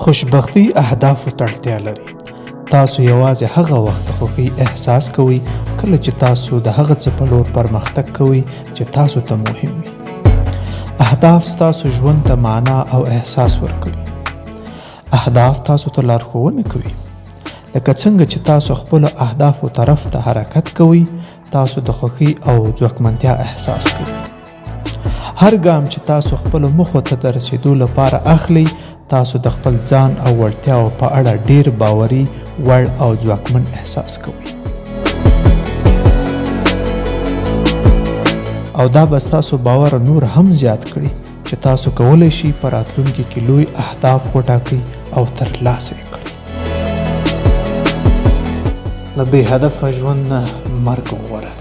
خوشبختی اهدافو ته اړتیا لري. تاسو یوازې هغه وخت د خوښۍ احساس کوئ کله چې تاسو د هغه څه په لور پرمختګ کوئ چې تاسو ته مهم وي. اهداف ستاسو ژوند ته معنا او احساس ورکوي. اهداف تاسو ته لارښوونه کوي. لکه څنګه چې تاسو خپل اهدافو طرف ته حرکت کوئ، تاسو د خوښۍ او ځواکمنتیا احساس کوئ. هر ګام چې تاسو خپل موخو ته د رسیدو لپاره اخلئ، تاسو د خپل ځان او وړتیاو په اړه ډیر باوري، وړ او ځواکمن احساس کوئ. او دا به ستاسو باور نور هم زیات کړي چې تاسو کولی شئ په راتلونکي کې لوی اهداف وټاکئ او ترلاسه یې کړئ. له بې هدفه ژوند نه مرګ غوره.